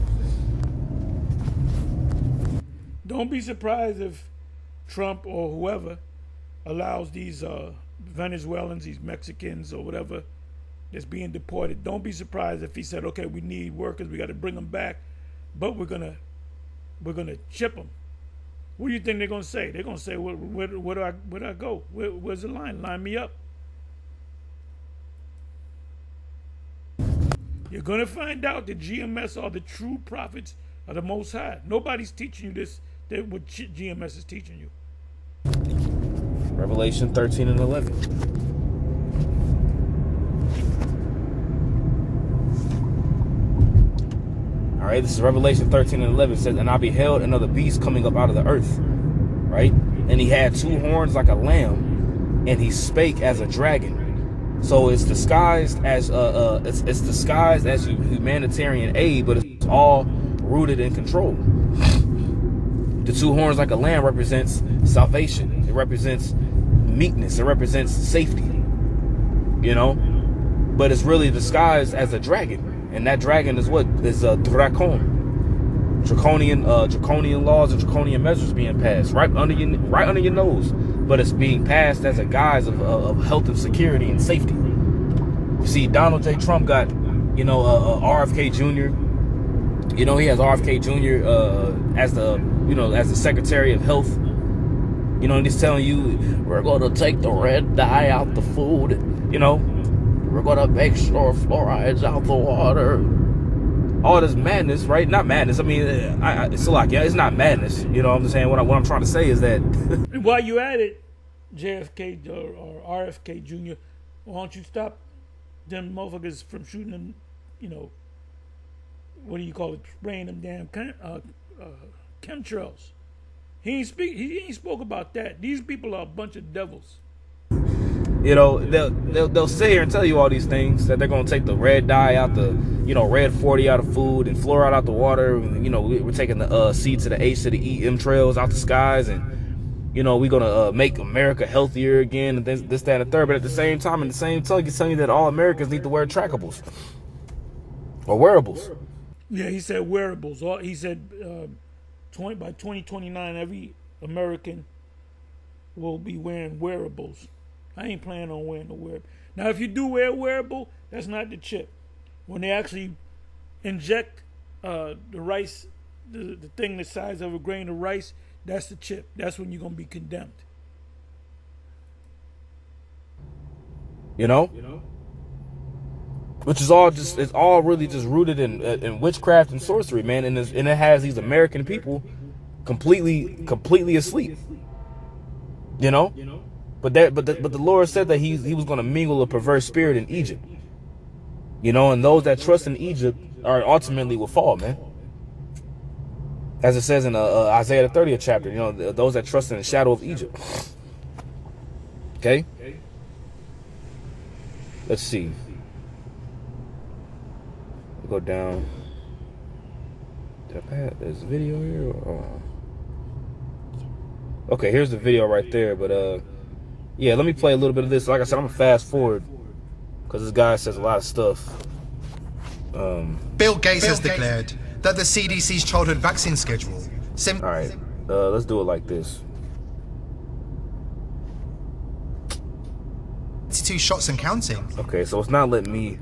Don't be surprised if Trump or whoever allows these Venezuelans, these Mexicans or whatever that's being deported. Don't be surprised if he said, okay, we need workers, we got to bring them back, but we're gonna chip them. What do you think they're gonna say? They're gonna say, where do I go? Where's the line? Line me up. You're gonna find out that GMS are the true prophets of the Most High. Nobody's teaching you this. That what GMS is teaching you. Revelation 13 and 11. All right, this is Revelation 13 and 11. It says, and I beheld another beast coming up out of the earth, right? And he had two horns like a lamb, and he spake as a dragon. So it's disguised as it's disguised as humanitarian aid, but it's all rooted in control. The two horns like a lamb represents salvation. It represents meekness. It represents safety. You know? But it's really disguised as a dragon. And that dragon is what? Is a dracon. Draconian laws and draconian measures being passed right under your nose. But it's being passed as a guise of health and security and safety. You see, Donald J. Trump got, RFK Jr. You know, he has RFK Jr. As the Secretary of Health. You know, and he's telling you, we're going to take the red dye out the food. You know, we're going to make sure fluoride's out the water. All this madness, right? Not madness. I mean, it's like, yeah, it's not madness. You know what I'm saying? What I'm trying to say is that. And while you at it, JFK or RFK Jr., why don't you stop them motherfuckers from shooting them, what do you call it, spraying them damn chemtrails. He ain't spoke about that. These people are a bunch of devils. You know, they'll sit here and tell you all these things, that they're going to take the red dye out the, red 40 out of food and fluoride out the water. And, we're taking the C to the H to the E, M trails out the skies. And, we're going to make America healthier again and this, that, and the third. But at the same time, in the same tug, he's telling you that all Americans need to wear trackables or wearables. Yeah, he said wearables. He said by 2029, every American will be wearing wearables. I ain't planning on wearing a wearable. Now, if you do wear a wearable, that's not the chip. When they actually inject the rice, the thing the size of a grain of rice, that's the chip. That's when you're going to be condemned. Which is all it's all really just rooted in witchcraft and sorcery, man. And it has these American people completely asleep. But the Lord said that he was going to mingle a perverse spirit in Egypt. And those that trust in Egypt are ultimately will fall, man. As it says in Isaiah the 30th chapter, those that trust in the shadow of Egypt. Okay? Let's see. We'll go down. There's a video here. Okay, here's the video right there. But yeah, let me play a little bit of this. Like I said, I'm gonna fast forward because this guy says a lot of stuff. Bill Gates has declared that the CDC's childhood vaccine schedule. All right, let's do it like this. 22 shots and counting. Okay, so it's not letting me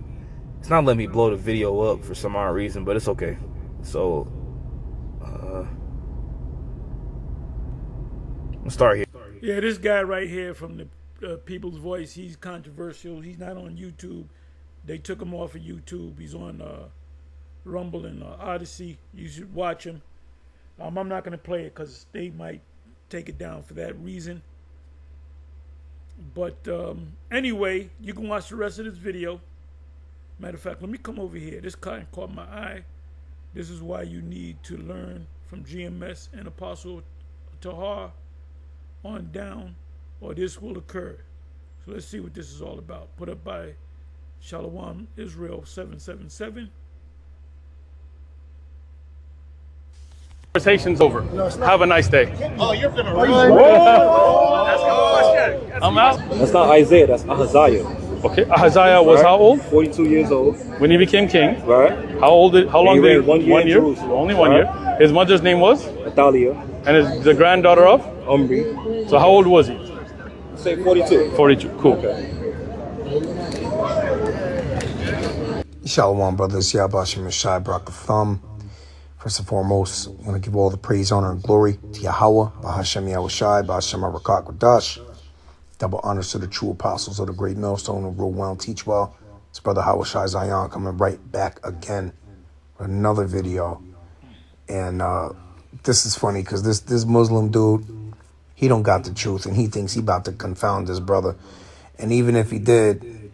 blow the video up for some odd reason, but it's okay. So let's start here. Yeah, this guy right here from the People's Voice, he's controversial. He's not on YouTube. They took him off of YouTube. He's on Rumble and Odyssey. You should watch him. I'm not going to play it because they might take it down for that reason. But anyway, you can watch the rest of this video. Matter of fact, let me come over here. This kind of caught my eye. This is why you need to learn from GMS and Apostle Tahar on down, or this will occur. So let's see what this is all about. Put up by Shalom Israel 777. Conversation's over. Have a nice day. Oh, you're finna I'm out. That's not Isaiah, that's Ahaziah. Okay, Ahaziah was how old? 42 years old. When he became king. Right. How long he did reigned 1 year in Jerusalem. Only 1 year. His mother's name was? Athalia. And is the granddaughter of? Omri. So how old was he? Say 42. 42. Cool. Okay. Shalom, brothers. Yabashim Yashai Barak the Thumb. First and foremost, I want to give all the praise, honor, and glory to Yahweh, Bahashem Yahushai, Bahashem MicroC-Hip. Double honors to the true apostles of the great millstone who rule well and teach well. It's Brother Hawashai Zion coming right back again with another video. And this is funny because this Muslim dude, he don't got the truth and he thinks he about to confound his brother. And even if he did,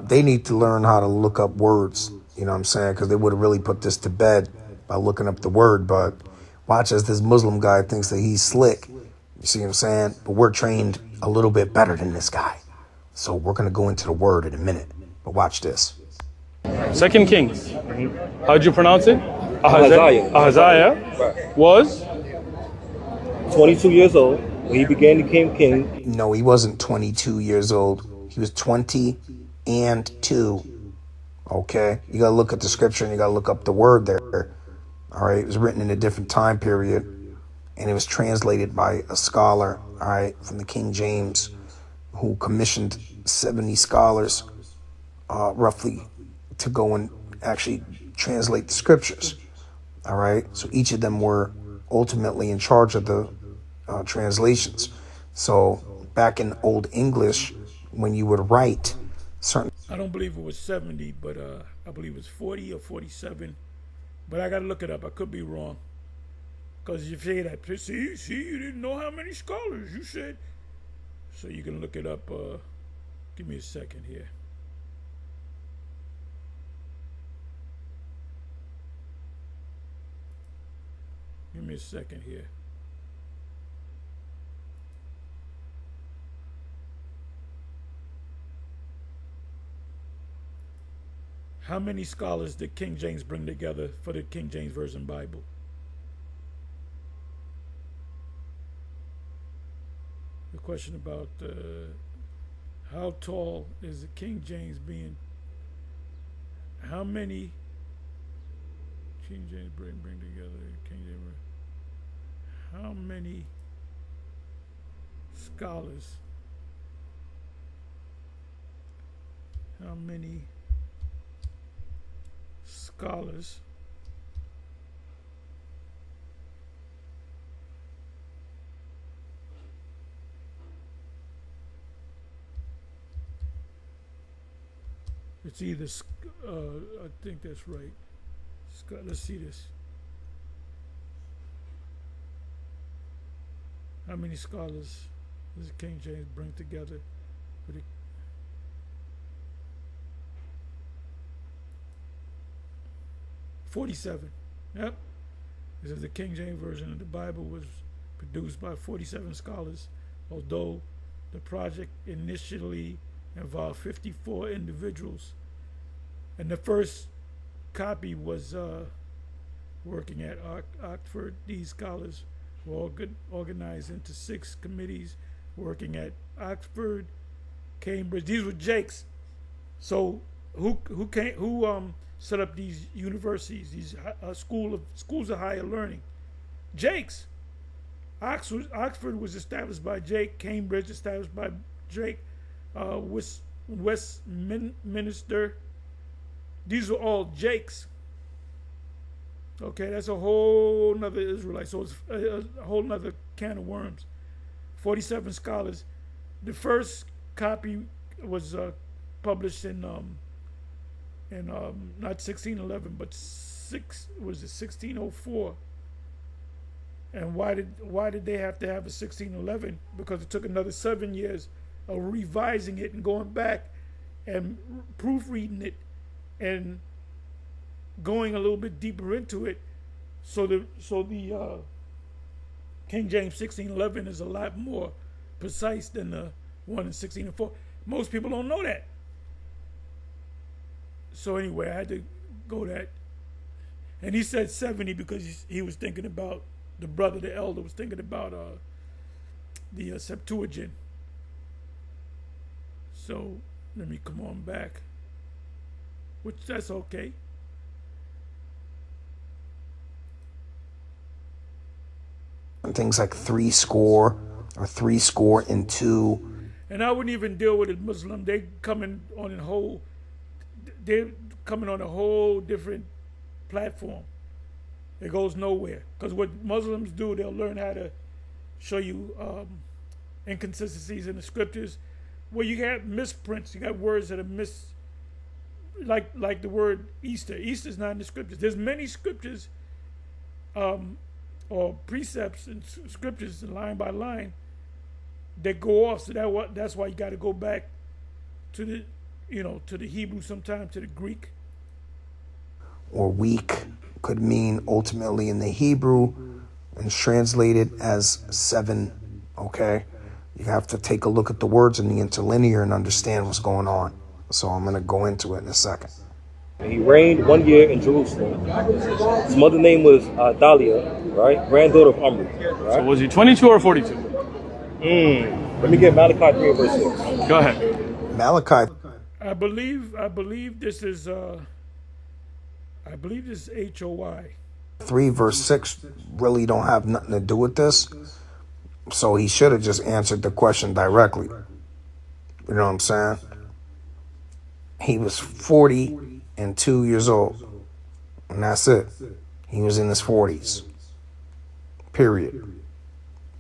they need to learn how to look up words, you know what I'm saying? Because they would have really put this to bed by looking up the word. But watch as this Muslim guy thinks that he's slick. You see what I'm saying? But we're trained a little bit better than this guy. So we're going to go into the word in a minute. But watch this. 2 Kings. How'd you pronounce it? Ahaziah. Ahaziah was? 22 years old when he began to become king. No, he wasn't 22 years old. He was 20 and 2. Okay? You got to look at the scripture and you got to look up the word there. All right? It was written in a different time period. And it was translated by a scholar, all right, from the King James, who commissioned 70 scholars, roughly, to go and actually translate the scriptures, all right? So each of them were ultimately in charge of the translations. So back in Old English, when you would write certain... I don't believe it was 70, but I believe it was 40 or 47. But I got to look it up. I could be wrong. Because you say that, see, you didn't know how many scholars you said. So you can look it up. Give me a second here. Give me a second here. How many scholars did King James bring together for the King James Version Bible? The question about how tall is the King James being? How many King James bring together? King James. How many scholars? How many scholars it's either I think that's right. Let's see this. How many scholars does King James bring together for the 47. Yep. It says the King James Version of the Bible was produced by 47 scholars, although the project initially involved 54 individuals. And the first copy was working at Oxford. These scholars were organized into 6 committees working at Oxford, Cambridge. These were Jakes. So who set up these universities, these schools of higher learning? Jakes. Oxford was established by Jake. Cambridge established by Jake. Westminster. These are all Jakes. Okay, that's a whole nother Israelite. So it's a whole nother can of worms. 47 scholars. The first copy was published in not 1611, but 1604. And why did they have to have a 1611? Because it took another 7 years of revising it and going back and proofreading it and going a little bit deeper into it. So the King James 1611 is a lot more precise than the one in 1604. Most people don't know that. So anyway, I had to go that. And he said 70 because he was thinking about the brother, the elder, was thinking about the Septuagint. So let me come on back, which that's okay. And things like 60 or 62. And I wouldn't even deal with a Muslim. They're coming on a whole different platform. It goes nowhere. Because what Muslims do, they'll learn how to show you inconsistencies in the scriptures. Where you have misprints, you got words that are like the word Easter. Easter's not in the scriptures. There's many scriptures or precepts and scriptures line by line that go off. So that's why you got to go back to the Hebrew, sometimes to the Greek. Or week could mean ultimately in the Hebrew and it's translated as 7. Okay, you have to take a look at the words in the interlinear and understand what's going on. So I'm going to go into it in a second. He reigned 1 year in Jerusalem. His mother's name was Dahlia, right? Granddaughter of Omri. Right? So was he 22 or 42? Let me get Malachi 3 verse 6. Go ahead. Malachi. I believe this is HOY. 3 verse 6 really don't have nothing to do with this. So he should have just answered the question directly. You know what I'm saying? He was 42 years old. And that's it. He was in his 40s. Period.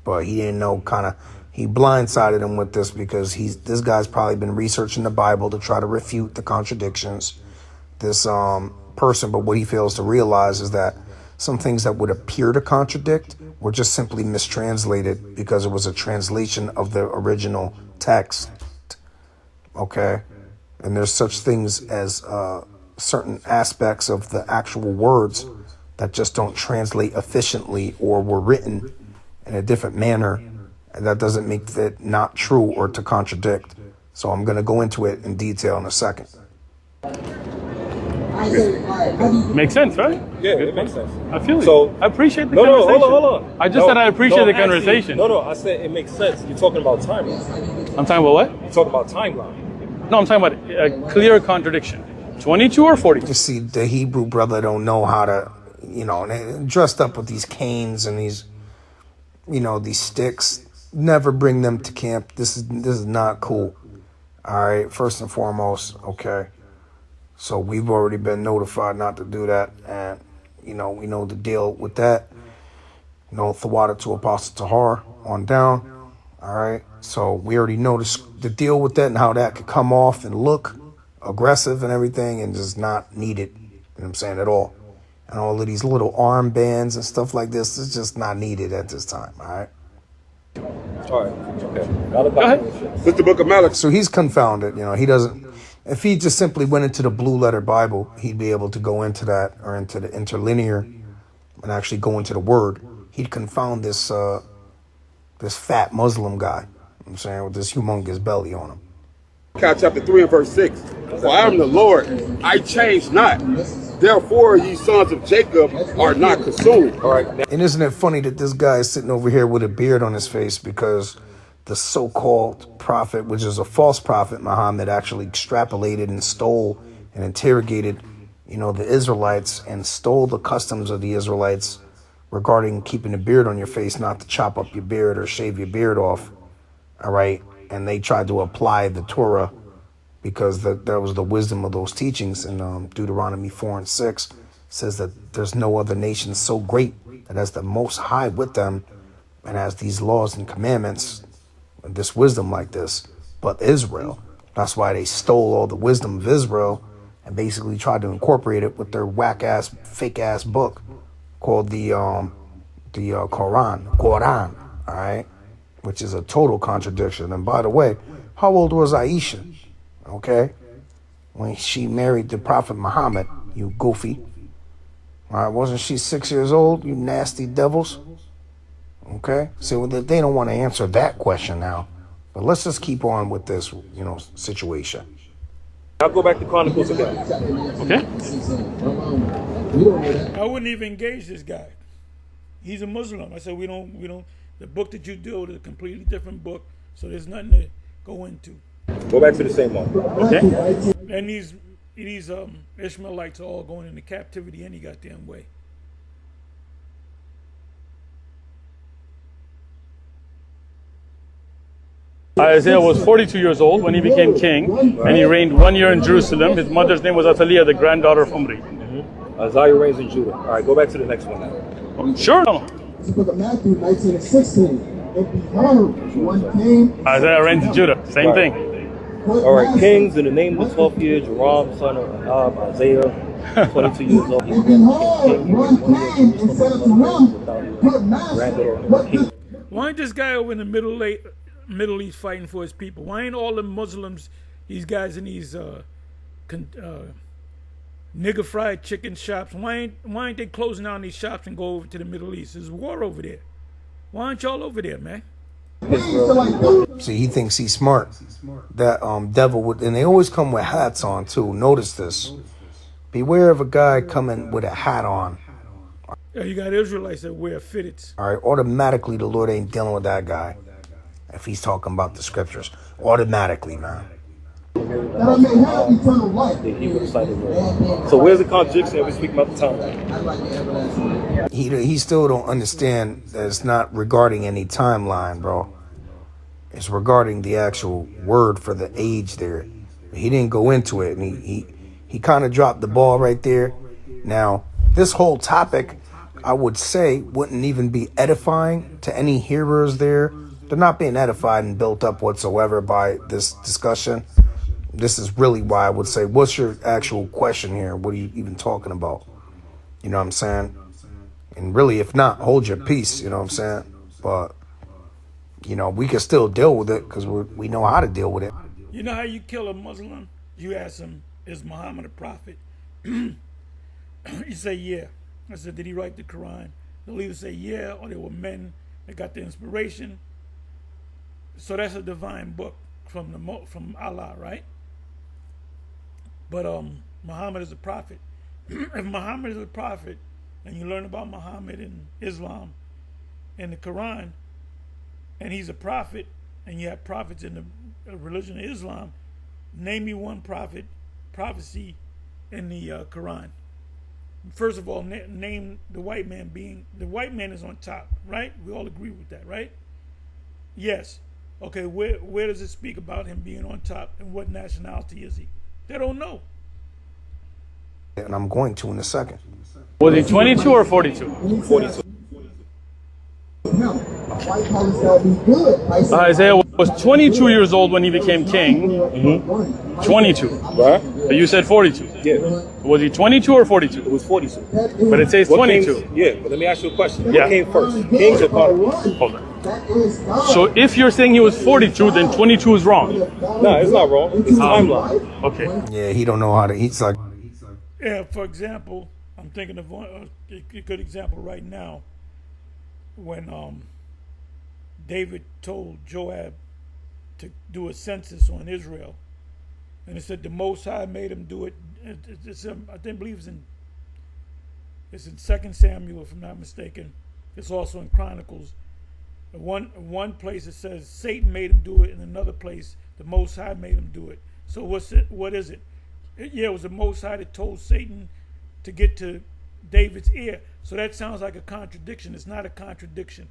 But he didn't know he blindsided him with this because this guy's probably been researching the Bible to try to refute the contradictions. This person, but what he fails to realize is that some things that would appear to contradict were just simply mistranslated because it was a translation of the original text. Okay? And there's such things as certain aspects of the actual words that just don't translate efficiently or were written in a different manner. And that doesn't make it not true or to contradict. So I'm going to go into it in detail in a second. Makes sense, right? Yeah, it makes sense. I feel So- you. I appreciate the No, conversation. hold on. I just said I appreciate the conversation. I said it makes sense. You're talking about timeline. I'm talking about what? You're talking about timeline. No, I'm talking about a clear contradiction. 22 or 42? You see, the Hebrew brother don't know how to, they dressed up with these canes and these, these sticks. Never bring them to camp. This is not cool. All right, first and foremost, okay. So we've already been notified not to do that, and we know the deal with that. Thawada to Apostle Tahar on down. All right, so we already know the deal with that and how that could come off and look aggressive and everything, and just not needed. You know what I'm saying, at all. And all of these little armbands and stuff like this is just not needed at this time. All right. All right. Okay. Go ahead. It's the book of Malachi. So he's confounded. He doesn't. If he just simply went into the blue letter Bible, he'd be able to go into that or into the interlinear and actually go into the word. He'd confound this fat Muslim guy. You know what I'm saying, with this humongous belly on him. Malachi chapter 3 and verse 6. For I am the Lord, I change not. Therefore, ye sons of Jacob are not consumed. All right. And isn't it funny that this guy is sitting over here with a beard on his face because the so-called prophet, which is a false prophet, Muhammad, actually extrapolated and stole and interrogated, the Israelites and stole the customs of the Israelites regarding keeping a beard on your face, not to chop up your beard or shave your beard off. All right. And they tried to apply the Torah because that was the wisdom of those teachings. And Deuteronomy 4 and 6 says that there's no other nation so great that has the Most High with them and has these laws and commandments and this wisdom like this, but Israel. That's why they stole all the wisdom of Israel and basically tried to incorporate it with their whack-ass, fake-ass book called the Quran, all right, which is a total contradiction. And by the way, how old was Aisha, okay, when she married the Prophet Muhammad, you goofy? All right, wasn't she 6 years old, you nasty devils? Okay, so they don't want to answer that question now. But let's just keep on with this, situation. I'll go back to Chronicles again. Okay. I wouldn't even engage this guy. He's a Muslim. I said, we don't. The book that you do is a completely different book, so there's nothing to go into. Go back to the same one. Okay. And these Ishmaelites are all going into captivity any goddamn way. Isaiah was 42 years old when he became king, and he reigned 1 year in Jerusalem. His mother's name was Athaliah, the granddaughter of Omri. Isaiah reigns in Judah. All right, go back to the next one now. Sure. No. The book of Matthew, 19 and 16. And behold, one came. Isaiah reigns in Judah. Same thing. All right, kings in the name of the 12th year, Joram, son of Ahab, Isaiah, 22 years old. And behold, one came and said unto him, Good master, what this Why ain't this guy over in the Middle East fighting for his people? Why ain't all the Muslims, these guys in these nigger fried chicken shops, why ain't they closing down these shops and go over to the Middle East? There's war over there. Why aren't y'all over there, man? See, he thinks he's smart. That devil would, and they always come with hats on too. Notice this. Beware of a guy coming with a hat on. Yeah, you got Israelites that wear fitteds. All right, automatically the Lord ain't dealing with that guy. If he's talking about the scriptures, automatically, man. that I may have eternal life. The Hebrew cited word. So where's the contradiction that we speak about the timeline? He still don't understand that it's not regarding any timeline, bro. It's regarding the actual word for the age there. He didn't go into it, and he kind of dropped the ball right there. Now, this whole topic, I would say, wouldn't even be edifying to any hearers there. They're not being edified and built up whatsoever by this discussion. This is really why I would say, what's your actual question here? What are you even talking about? You know what I'm saying? And really, if not, hold your peace, you know what I'm saying? But, you know, we can still deal with it because we know how to deal with it. You know how you kill a Muslim? You ask him, is Muhammad a prophet? You say, yeah. I said, did he write the Quran? They'll either say, yeah, or there were men that got the inspiration. So that's a divine book from Allah, right? But Muhammad is a prophet. If Muhammad is a prophet, and you learn about Muhammad in Islam and the Quran, and he's a prophet, and you have prophets in the religion of Islam, name me one prophecy in the Quran. First of all, name the white man the white man is on top, right? We all agree with that, right? Yes. Okay, where does it speak about him being on top, and what nationality is he? They don't know. And I'm going to in a second. Was he 22 or 42? 42. Isaiah was 22 years old when he became king. 22. Right? But you said 42. Yeah. Was he 22 or 42? It was 42. But it says What 22. came, yeah, but let me ask you a question. Yeah. What came first? Kings or prophets? Hold on. So if you're saying he was 42, then 22 is wrong. No, it's not wrong. It's timeline. Okay. Yeah, he don't know how to. He's like, Yeah, for example, I'm thinking of a good example right now when David told Joab to do a census on Israel. And it said the Most High made him do it. I believe it's in 2 Samuel, if I'm not mistaken. It's also in Chronicles. One place it says Satan made him do it, and another place the Most High made him do it. So what is it? Yeah, it was the Most High that told Satan to get to David's ear. So that sounds like a contradiction. It's not a contradiction.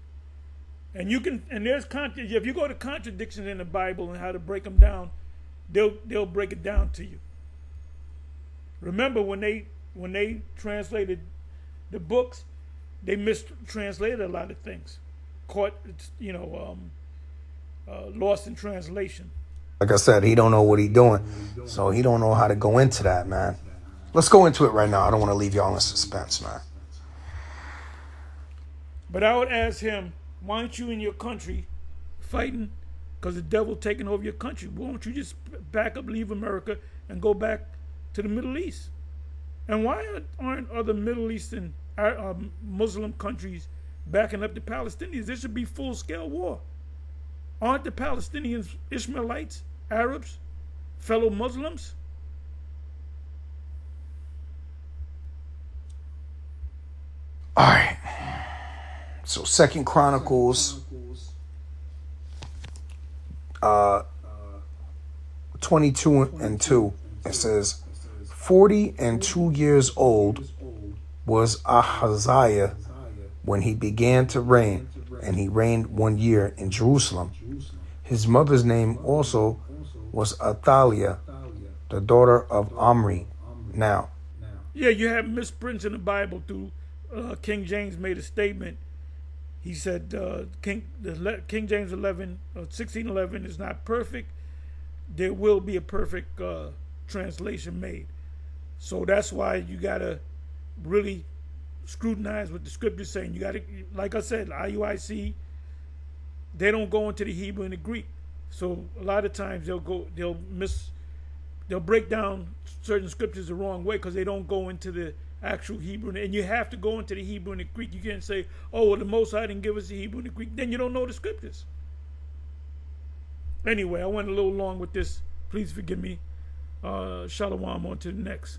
And if you go to contradictions in the Bible and how to break them down, they'll break it down to you. Remember when they translated the books, they mistranslated a lot of things. Lost in translation. like I said, he don't know what he doing, so he don't know how to go into that, man. Let's go into it right now. I don't want to leave y'all in suspense, man. But I would ask him, why aren't you in your country fighting because the devil taking over your country? Why don't you just back up, leave America, and go back to the Middle East? And why aren't other Middle Eastern Muslim countries backing up the Palestinians? There should be full-scale war. Aren't the Palestinians Ishmaelites, Arabs, fellow Muslims? All right. So 2 Chronicles 22:2. It says, 42 years old was Ahaziah when he began to reign, and he reigned 1 year in Jerusalem. His mother's name also was Athaliah, the daughter of Omri. Now, Yeah, you have misprints in the Bible through King James made a statement. He said King James 1611 is not perfect. There will be a perfect translation made. So that's why you got to really scrutinize what the scripture's saying. You got to, like I said, IUIC, they don't go into the Hebrew and the Greek. So a lot of times they'll break down certain scriptures the wrong way because they don't go into the actual Hebrew. And you have to go into the Hebrew and the Greek. You can't say, oh, well, the Most High didn't give us the Hebrew and the Greek. Then you don't know the scriptures. Anyway, I went a little long with this. Please forgive me. Shalom, on to the next.